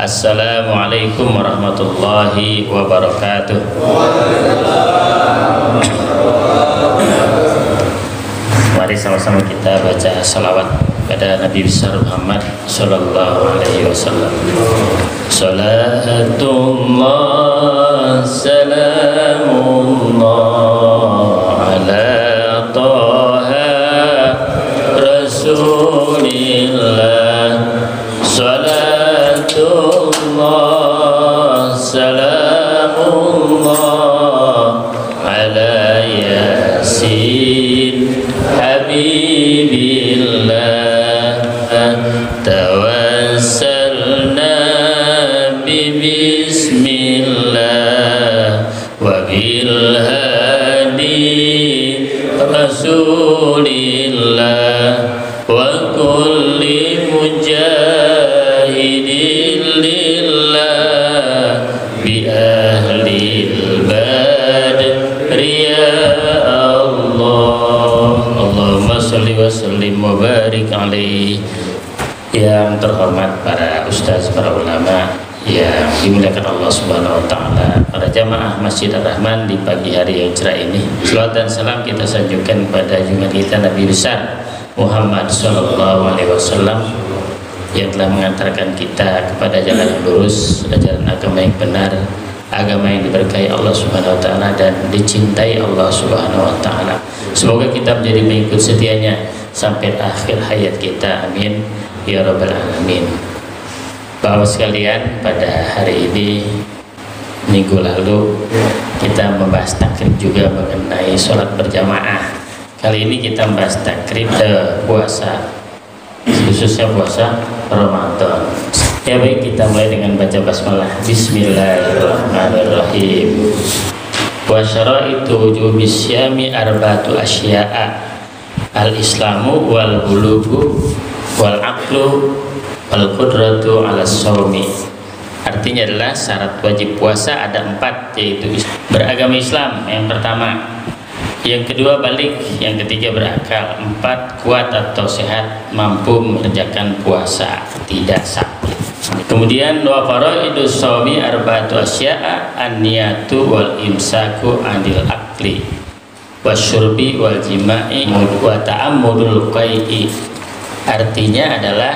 Assalamualaikum warahmatullahi wabarakatuh. Mari sama-sama kita baca salawat pada Nabi besar Muhammad sallallahu alaihi wasallam. Salatullah salamullah ala Taha Rasulillah. Salatullah salamullah ala Yasin Habibillah. Tawassalna bismillah wa bil hadi Rasulillah wa kulli mujahidin lillah bi ahlil badri ya Allah. Allahumma sholli wa sallim wa barik alaihi. Yang terhormat para ustaz, para ulama yang dimuliakan Allah Subhanahu wa taala, para jamaah Masjid Ar-Rahman di pagi hari yang cerah ini. Selawat dan salam kita sanjungkan pada junjungan kita Nabi besar Muhammad sallallahu alaihi wasallam yang telah mengantarkan kita kepada jalan yang lurus, jalan agama yang benar, agama yang diberkahi Allah Subhanahu wa taala dan dicintai Allah Subhanahu wa taala. Semoga kita menjadi pengikut setianya sampai akhir hayat kita. Amin ya rabbal alamin. Bapak sekalian, pada hari ini, minggu lalu kita membahas takrib juga mengenai sholat berjamaah. Kali ini kita membahas takrib puasa, khususnya puasa Ramadan. Ya baik, kita mulai dengan baca basmalah. Bismillahirrahmanirrahim. Wa syara'itu wujubi syami arba'atu asya'a: al-islamu wal bulugu wal aqlu wal qudratu ala shaumi. Artinya adalah syarat wajib puasa ada 4, yaitu beragama Islam yang pertama, yang kedua balik, yang ketiga berakal, 4 kuat atau sehat mampu mengerjakan puasa tidak sakit. Kemudian wa faraidus shaumi arba'atu asya'a: an-niyatu wal imsaku anil akli wasyurbi wal jima'i wa ta'ammudul qai'i. Artinya adalah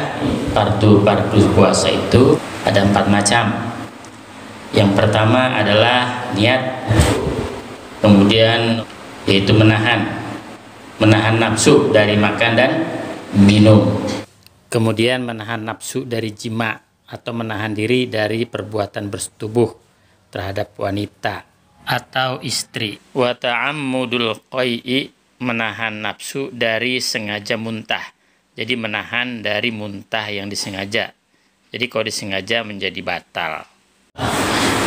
fardu puasa itu ada 4 macam. Yang pertama adalah niat, kemudian yaitu menahan nafsu dari makan dan minum, kemudian menahan nafsu dari jima atau menahan diri dari perbuatan bersetubuh terhadap wanita atau istri. Wa ta'ammudul qai'i, menahan nafsu dari sengaja muntah. Jadi menahan dari muntah yang disengaja. Jadi kalau disengaja menjadi batal.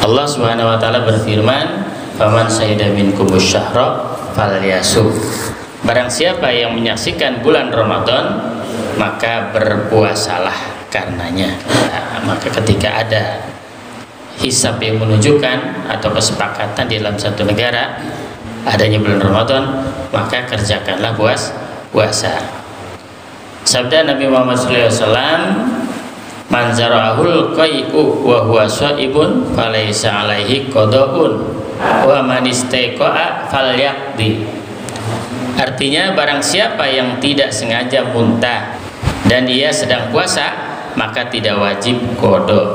Allah Subhanahu wa taala berfirman, "Faman syahida minkumus syahra falyasum." Barang siapa yang menyaksikan bulan Ramadan, maka berpuasalah karenanya. Maka ketika ada hisab yang menunjukkan atau kesepakatan di dalam satu negara adanya bulan Ramadan, maka kerjakanlah puasa. Sabda Nabi Muhammad SAW, "Man zara'ahul qai'u wa huwa shaibun falaysa alaihi qada'un wa man istaqa'a falyaqdi." Artinya barang siapa yang tidak sengaja muntah dan ia sedang puasa, maka tidak wajib qada.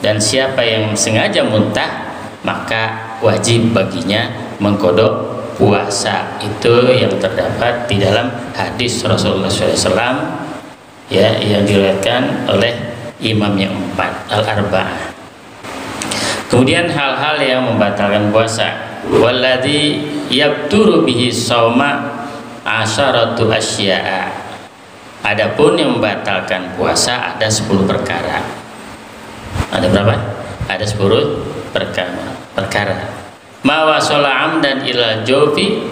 Dan siapa yang sengaja muntah, maka wajib baginya mengqada puasa. Itu yang terdapat di dalam hadis Rasulullah SAW ya, yang diriwayatkan oleh imam yang 4 al-arba'ah. Kemudian hal-hal yang membatalkan puasa, walladzi yabturu bihi shauma asyaratu asya'a. Adapun yang membatalkan puasa ada 10 perkara. Ada berapa? Ada 10 perkara. Ma wasala amdan ila jawfi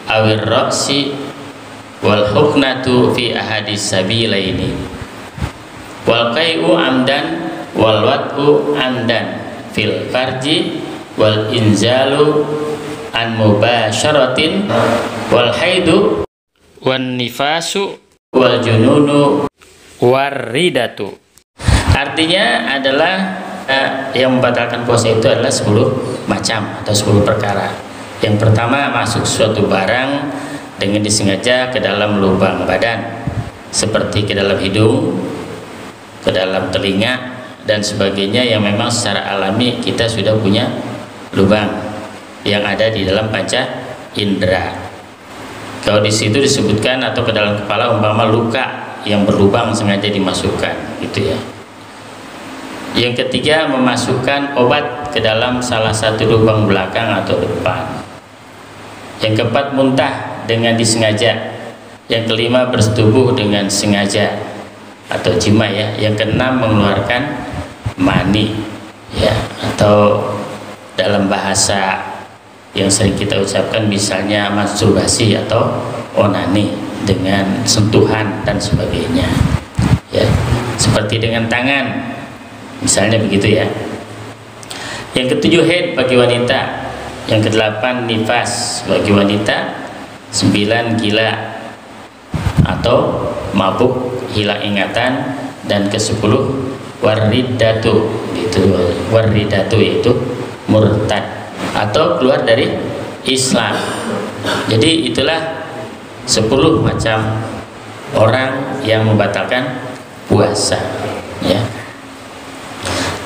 awir ra'si wal huknatu fi ahadis sabilaini wal qai'u amdan wal wat'u amdan fil farji wal inzalu an mubasyaratin wal haidu wan nifasu wal jununu waridatu. Artinya adalah Yang membatalkan puasa itu adalah 10 macam atau 10 perkara. Yang pertama, masuk suatu barang dengan disengaja ke dalam lubang badan, seperti ke dalam hidung, ke dalam telinga dan sebagainya, yang memang secara alami kita sudah punya lubang yang ada di dalam panca indera. Kalau di situ disebutkan atau ke dalam kepala umpama luka yang berlubang sengaja dimasukkan, gitu ya. Yang ketiga, memasukkan obat ke dalam salah satu lubang belakang atau depan. Yang keempat, muntah dengan disengaja. Yang kelima, bersetubuh dengan sengaja atau jima ya. Yang keenam, mengeluarkan mani ya, atau dalam bahasa yang sering kita ucapkan misalnya masturbasi atau onani dengan sentuhan dan sebagainya ya, seperti dengan tangan misalnya begitu ya. Yang ketujuh, haid bagi wanita. Yang kedelapan, nifas bagi wanita. 9, gila atau mabuk hilang ingatan. Dan ke-10, waridatu, itu waridatu yaitu murtad atau keluar dari Islam. Jadi itulah 10 macam orang yang membatalkan puasa ya.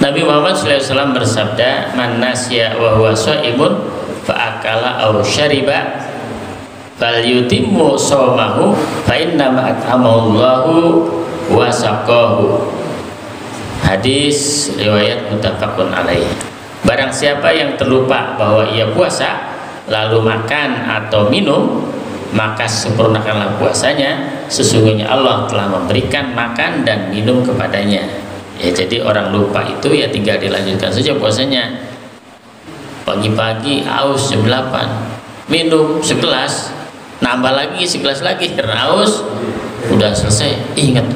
Nabi Muhammad SAW bersabda, man nasya wa huwa shaimun fa akala aw syariba falyutimmu shaumahu fa inna ma at'amahu wa saqahu. Hadis riwayat muttafaqun alaih. Barang siapa yang terlupa bahwa ia puasa lalu makan atau minum, maka sempurnakanlah puasanya, sesungguhnya Allah telah memberikan makan dan minum kepadanya. Ya, jadi orang lupa itu ya tinggal dilanjutkan saja puasanya. Pagi-pagi aus jam 8, minum segelas, nambah lagi segelas lagi karena aus, udah selesai, ingat,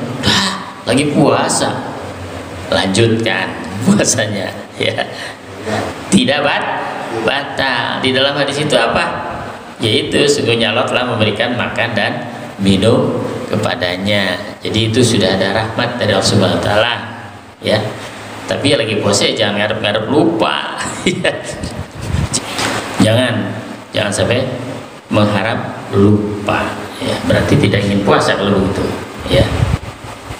lagi puasa, lanjutkan puasanya ya. Tidak batal. Di dalam hadis itu apa? Yaitu sesungguhnya Allah telah memberikan makan dan minum kepadanya. Jadi itu sudah ada rahmat dari Allah Subhanahu wa taala. Ya, tapi ya lagi puasa ya jangan ngarep-ngarep lupa. jangan sampai mengharap lupa. Ya, berarti tidak ingin puasa kalau begitu. Ya,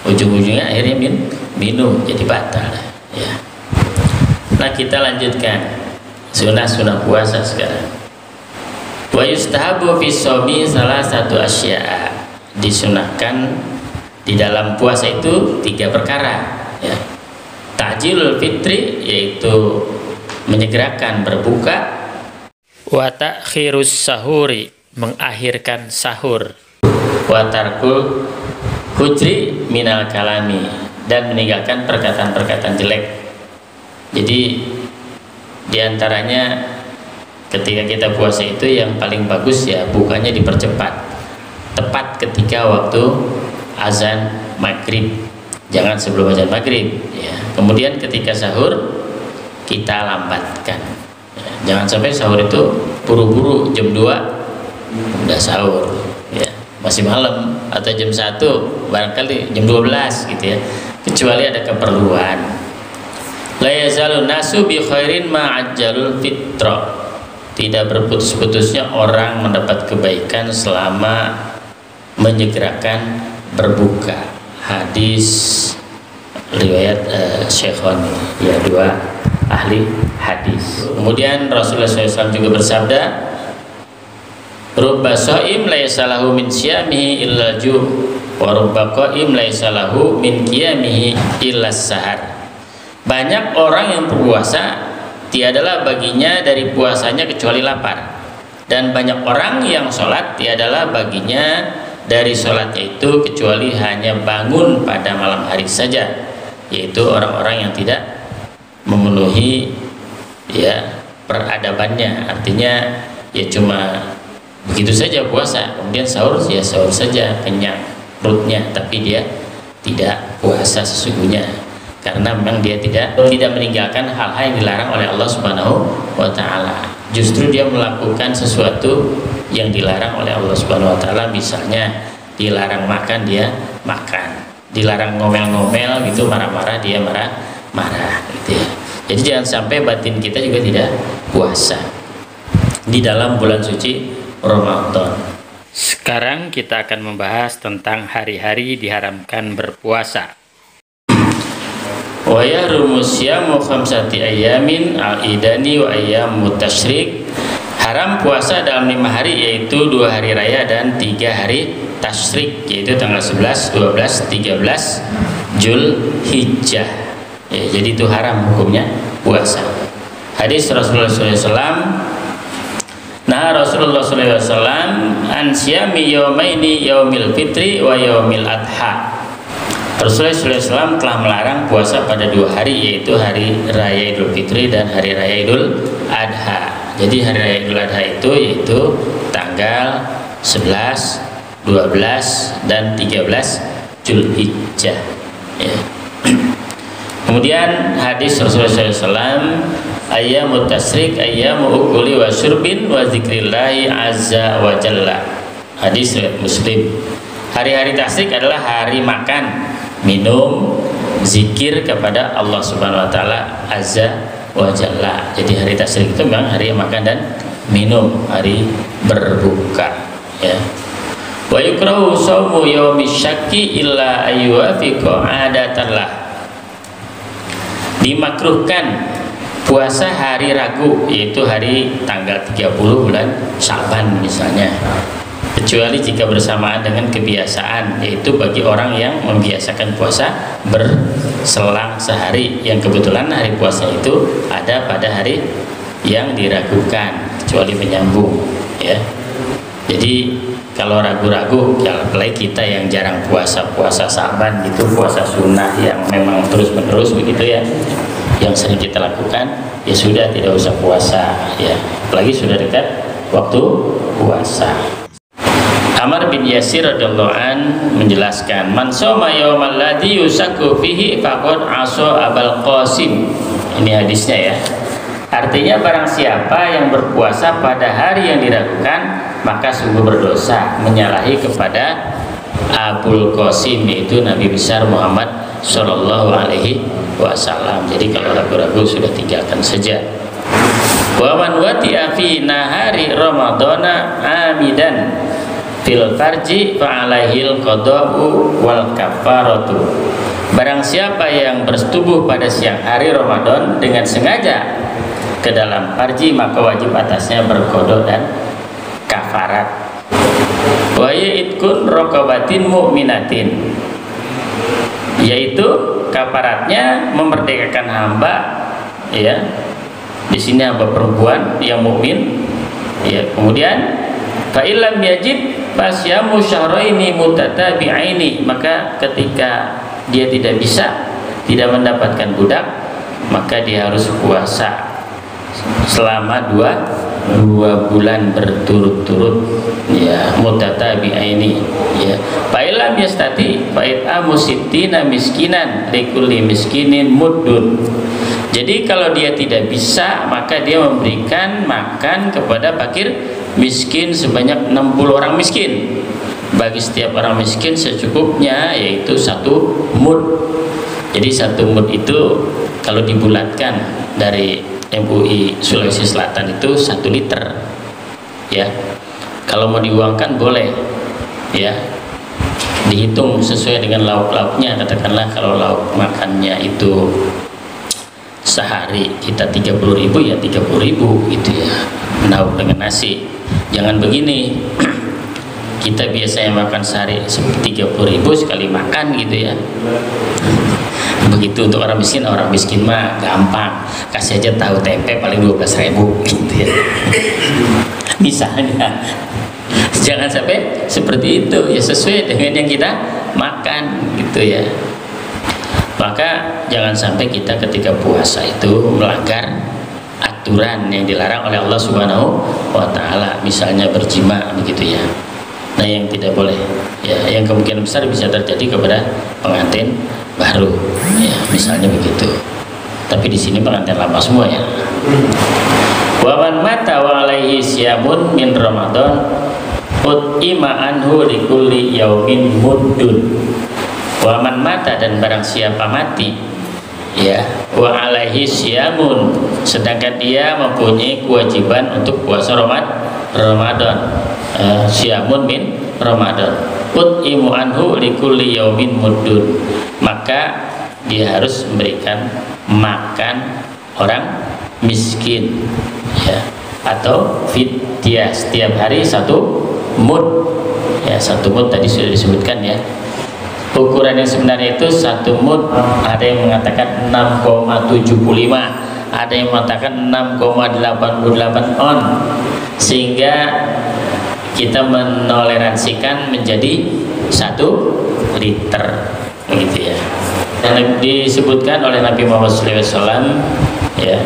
ujung-ujungnya akhirnya minum jadi batal. Ya. Nah kita lanjutkan sunah puasa sekarang. Wa yustahabu fi shaumi salah satu asya'a. Disunahkan di dalam puasa itu 3 perkara. Ya. Ta'jilul fitri yaitu menyegerakan berbuka, wa ta'khirus sahuri mengakhirkan sahur, wa tarkul hujri minal kalami dan meninggalkan perkataan-perkataan jelek. Jadi diantaranya ketika kita puasa itu yang paling bagus ya bukanya dipercepat, tepat ketika waktu azan maghrib, jangan sebelum azan maghrib ya. Kemudian ketika sahur kita lambatkan ya. Jangan sampai sahur itu buru-buru jam 2 udah sahur ya, masih malam atau jam 1 barangkali jam 12 gitu ya, kecuali ada keperluan. La yazalun nasu bi khairin ma'ajjalul fitra. Tidak berputus-putusnya orang mendapat kebaikan selama menyegerakan berbuka. Hadis riwayat Syekhoni ya, 2 ahli hadis. Kemudian Rasulullah SAW juga bersabda, rubba shaim laisa lahu min siyamihi illa ju' wa rubba qaim laisa lahu min qiyamihi illa sahar. Banyak orang yang berpuasa tiadalah baginya dari puasanya kecuali lapar, dan banyak orang yang sholat tiadalah baginya dari sholatnya itu kecuali hanya bangun pada malam hari saja, yaitu orang-orang yang tidak memenuhi ya peradabannya. Artinya ya cuma begitu saja puasa, kemudian sahur ya sahur saja, kenyang perutnya, tapi dia tidak puasa sesungguhnya, karena memang dia tidak meninggalkan hal-hal yang dilarang oleh Allah Subhanahu wa taala. Justru dia melakukan sesuatu yang dilarang oleh Allah Subhanahu wa taala. Misalnya dilarang makan, dia makan. Dilarang ngomel-ngomel gitu, marah-marah, dia marah-marah gitu ya. Jadi jangan sampai batin kita juga tidak puasa di dalam bulan suci Ramadan. Sekarang kita akan membahas tentang hari-hari diharamkan berpuasa. Wa yahrumu syamu khamsati ayamin al-idani wa ayyamut tasyrik. Haram puasa dalam 5 hari, yaitu 2 hari raya dan 3 hari tasyrik, yaitu tanggal 11, 12, 13 Zulhijjah. Ya, jadi itu haram hukumnya puasa. Hadis Rasulullah SAW. Nah, Rasulullah SAW an syami yaumaini yaumil fitri wa yaumil adha. Rasulullah SAW telah melarang puasa pada 2 hari, yaitu hari raya Idul Fitri dan hari raya Idul Adha. Jadi hari raya Idul Adha itu yaitu tanggal 11, 12 dan 13 Zulhijjah. Ya. Kemudian hadis Rasulullah SAW, ayyamut tasyrik ayyamu ukuli wa syurbin wa zikrillahi azza wa jalla. Hadis riwayat Muslim. Hari-hari tasyrik adalah hari makan, minum, zikir kepada Allah Subhanahu wa taala azza wa jalla. Jadi hari tasyrik itu memang hari makan dan minum, hari berbuka, ya. Wa yukrahu shaumu yaumi syakki illa ayyuwafiqa adatallah. Dimakruhkan puasa hari ragu, yaitu hari tanggal 30 bulan Sya'ban misalnya, kecuali jika bersamaan dengan kebiasaan, yaitu bagi orang yang membiasakan puasa berselang sehari, yang kebetulan hari puasa itu ada pada hari yang diragukan, kecuali menyambung, ya. Jadi kalau ragu-ragu, ya apalagi kita yang jarang puasa Sa'ban gitu, puasa sunnah yang memang terus-menerus begitu ya, yang sering kita lakukan, ya sudah tidak usah puasa, ya. Apalagi sudah dekat waktu puasa. Amr bin Yasir radhiyallahu an menjelaskan, man shoma yaumal ladzi yusakku fihi faqad asa Abul Qasim. Ini hadisnya ya. Artinya barang siapa yang berpuasa pada hari yang diragukan, maka sungguh berdosa, menyalahi kepada Abul Qasim, yaitu Nabi besar Muhammad Shallallahu Alaihi Wasallam. Jadi kalau ragu-ragu sudah tinggalkan saja. Wa man wati'a fi nahari ramadhana amidan fil farji fa alaihil qada'u wal kafaratu. Barang siapa yang bersetubuh pada siang hari Ramadan dengan sengaja ke dalam farji, maka wajib atasnya berqada dan kafarat. Wa yaitkun raqabatin mu'minatin, yaitu kafaratnya memerdekakan hamba, ya. Di sini hamba perempuan yang mukmin, ya. Kemudian fa illam yajid fasyamu syahraini mutatabi'aini, maka ketika dia tidak bisa, tidak mendapatkan budak, maka dia harus puasa selama dua bulan berturut-turut, ya, mutatabi'aini, ya. Fa illam yastati fa it'amu sittina miskinan likulli miskinin muddun. Jadi kalau dia tidak bisa, maka dia memberikan makan kepada fakir miskin sebanyak 60 orang miskin. Bagi setiap orang miskin secukupnya, yaitu 1 mud. Jadi 1 mud itu kalau dibulatkan dari MUI Sulawesi Selatan itu 1 liter, ya. Kalau mau diuangkan boleh, ya. Dihitung sesuai dengan lauk-lauknya. Katakanlah kalau lauk makannya itu sehari kita 30.000, ya 30.000 gitu ya, lauk dengan nasi. Jangan begini, kita biasanya makan sehari 30.000 sekali makan gitu ya. Begitu untuk orang miskin mah gampang, kasih aja tahu tempe paling 12.000 gitu ya. Misalnya, jangan sampai seperti itu, ya sesuai dengan yang kita makan gitu ya. Maka jangan sampai kita ketika puasa itu melanggar aturan yang dilarang oleh Allah Subhanahu wa taala, misalnya berjima begitu ya. Nah, yang tidak boleh, ya, yang kemungkinan besar bisa terjadi kepada pengantin baru, ya, misalnya begitu. Tapi di sini pengantin lama semua ya. Wa man mata wa alaihi syamun min Ramadan ut'ima anhu likulli yaumin muddun. Wa man mata, dan barang siapa mati ya, wa alaihi syamun, sedangkan dia mempunyai kewajiban untuk puasa Ramadan, syamun min Ramadan. Ut'imu anhu likulli yaumin muddun, maka dia harus memberikan makan orang miskin, ya, atau fidyah setiap hari 1 mud, ya, 1 mud tadi sudah disebutkan, ya. Ukuran yang sebenarnya itu 1 mud, ada yang mengatakan 6,75, ada yang mengatakan 6,88 on, sehingga kita menoleransikan menjadi 1 liter, begitu ya. Dan disebutkan oleh Nabi Muhammad SAW, ya,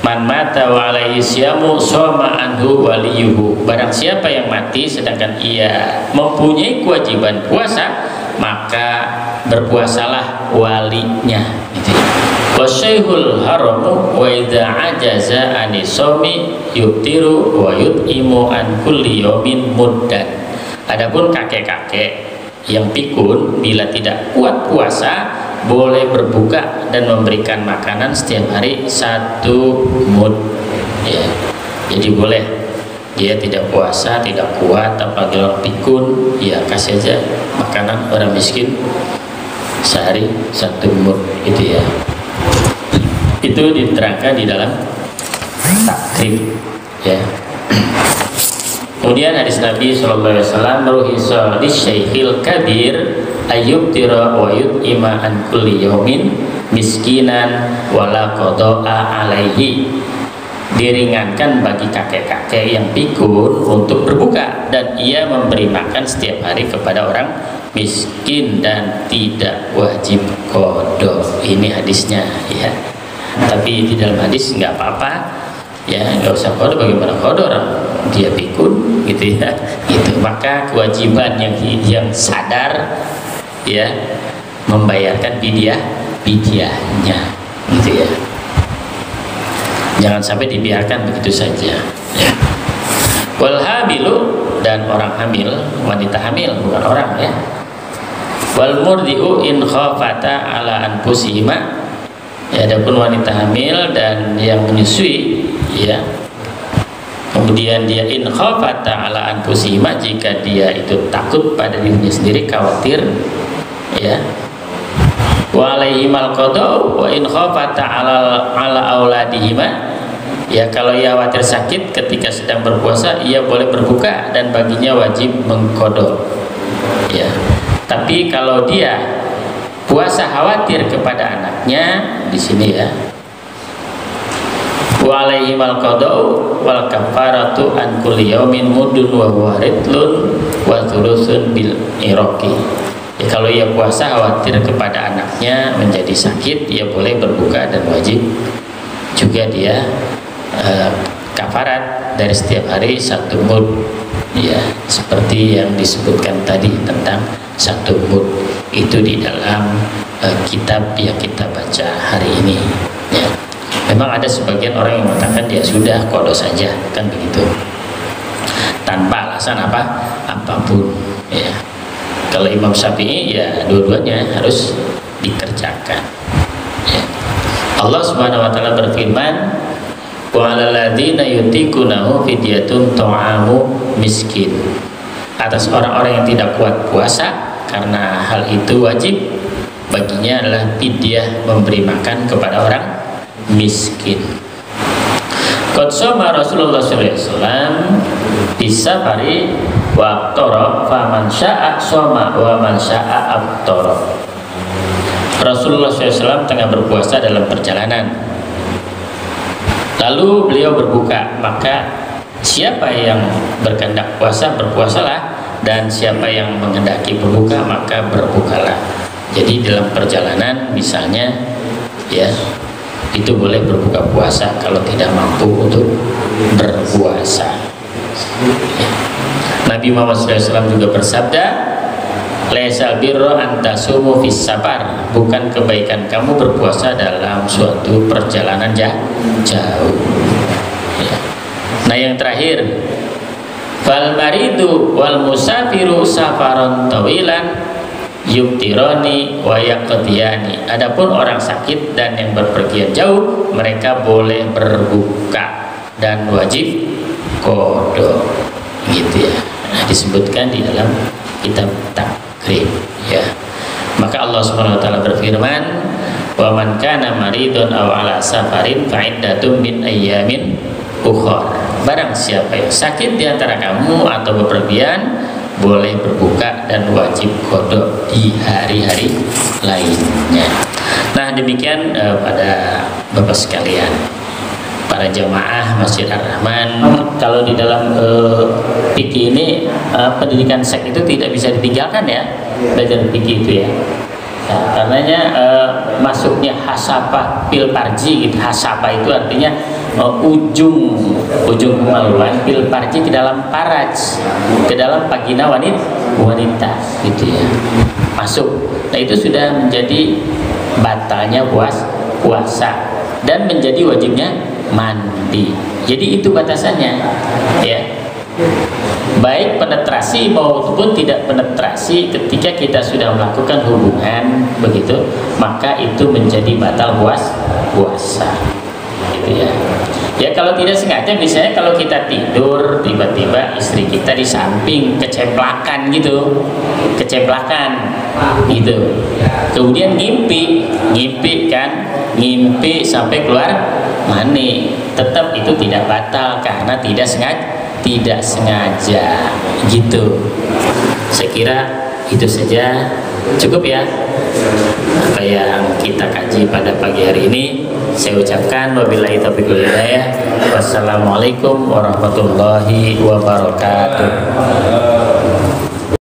man mata wa alaihi syamu shoma anhu waliyuhu, barang siapa yang mati sedangkan ia mempunyai kewajiban puasa, maka berpuasalah walinya, gitu ya. Wasyaikhul haramu wa idza ajaza anisomi yubtiru wa yut'imu an kulli yaumin muddan. Adapun kakek-kakek yang pikun bila tidak kuat puasa boleh berbuka dan memberikan makanan setiap hari 1 mud, ya. Jadi boleh, dia tidak puasa, tidak kuat, apalagi orang pikun, ya kasih aja makanan orang miskin sehari 1 mud, gitu ya. Itu diterangkan di dalam takrib, ya. Kemudian hadis Nabi SAW, ruhisa lisyaikhil kabir ayyubtira wa yut'ima an kulli yaumin miskinan wala qada'a alaihi, diringankan bagi kakek-kakek yang pikun untuk berbuka dan ia memberi makan setiap hari kepada orang miskin dan tidak wajib qada. Ini hadisnya, ya. Tapi di dalam hadis nggak apa-apa, ya, nggak usah qada. Bagaimana qada, orang dia pikun, gitu ya. Itu maka kewajiban yang sadar, ya, membayarkan fidyahnya, gitu ya. Jangan sampai dibiarkan begitu saja, ya. Wal hamilu, dan orang hamil, wanita hamil, bukan orang, ya. Wal murdi'u in khafata ala anfusihima, ya, adapun wanita hamil dan yang menyusui, ya, kemudian dia in khafata ala anfusihima, jika dia itu takut pada dirinya sendiri, khawatir, ya, wa alaihimal qada wa in khafata ala auladihima, ya, kalau ia khawatir sakit ketika sedang berpuasa, ia boleh berbuka dan baginya wajib mengqada, ya. Tapi kalau dia puasa khawatir kepada anaknya, di sini, ya, wa alaihimal qada'u wal kafaratu an kulli yaumin mudun wa waridlun wa thulusun bil iraqi. Ya, kalau ia puasa khawatir kepada anaknya menjadi sakit, ia boleh berbuka dan wajib juga dia kafarat dari setiap hari 1 mud, ya, seperti yang disebutkan tadi tentang 1 mud itu di dalam kitab yang kita baca hari ini, ya. Memang ada sebagian orang yang mengatakan ya sudah qada saja, kan begitu, tanpa alasan apapun, ya. Kalau Imam Syafi'i, ya, dua-duanya harus dikerjakan, ya. Allah Subhanahu wa taala berfirman, wa 'alal ladzina yutiqunahu fidyatun ta'amu miskin, atas orang-orang yang tidak kuat puasa karena hal itu wajib baginya adalah fidyah, memberi makan kepada orang miskin. Qad shoma Rasulullah sallallahu alaihi wasallam bisafari wa aftara faman syaa shoma wa man syaa aftara. Rasulullah SAW tengah berpuasa dalam perjalanan, lalu beliau berbuka, maka siapa yang berkehendak puasa berpuasalah, dan siapa yang menghendaki berbuka maka berbukalah. Jadi dalam perjalanan misalnya, ya, itu boleh berbuka puasa kalau tidak mampu untuk berpuasa, ya. Nabi Muhammad SAW juga bersabda, laisal birra antasumu fis safar, bukan kebaikan kamu berpuasa dalam suatu perjalanan jauh, ya. Nah, yang terakhir, fal maridu wal musafiru safaron tawilan yuftirani wa yaqdiyani. Adapun orang sakit dan yang berpergian jauh, mereka boleh berbuka dan wajib qada. Gitu ya. Nah, disebutkan di dalam kitab takrib ya. Maka Allah Subhanahu wa taala berfirman, "Wa man kana maridun aw ala safarin fa iddatun min ayyamin ukhra." Barang siapa yang sakit di antara kamu atau bepergian, boleh berbuka dan wajib qada di hari-hari lainnya. Nah, demikian pada Bapak sekalian, para jamaah Masjid Ar-Rahman, kalau di dalam fikih ini pendidikan seks itu tidak bisa ditinggalkan ya, belajar fikih itu ya. Nah, karenanya masuknya hasapah fil farji gitu. Hasapah itu artinya ujung kemaluan fil farji ke dalam faraj, ke dalam vagina wanita gitu ya. Masuk. Nah, itu sudah menjadi batalnya puasa dan menjadi wajibnya mandi. Jadi itu batasannya ya. Baik penetrasi maupun tidak penetrasi, ketika kita sudah melakukan hubungan begitu, maka itu menjadi batal puasa gitu ya. Ya kalau tidak sengaja, misalnya kalau kita tidur tiba-tiba istri kita di samping keceplakan gitu, kemudian ngimpi sampai keluar mani, tetap itu tidak batal karena tidak sengaja gitu. Saya kira itu saja cukup ya apa yang kita kaji pada pagi hari ini. Saya ucapkan wabillahi taufiq wal hidayah. Wassalamualaikum warahmatullahi wabarakatuh.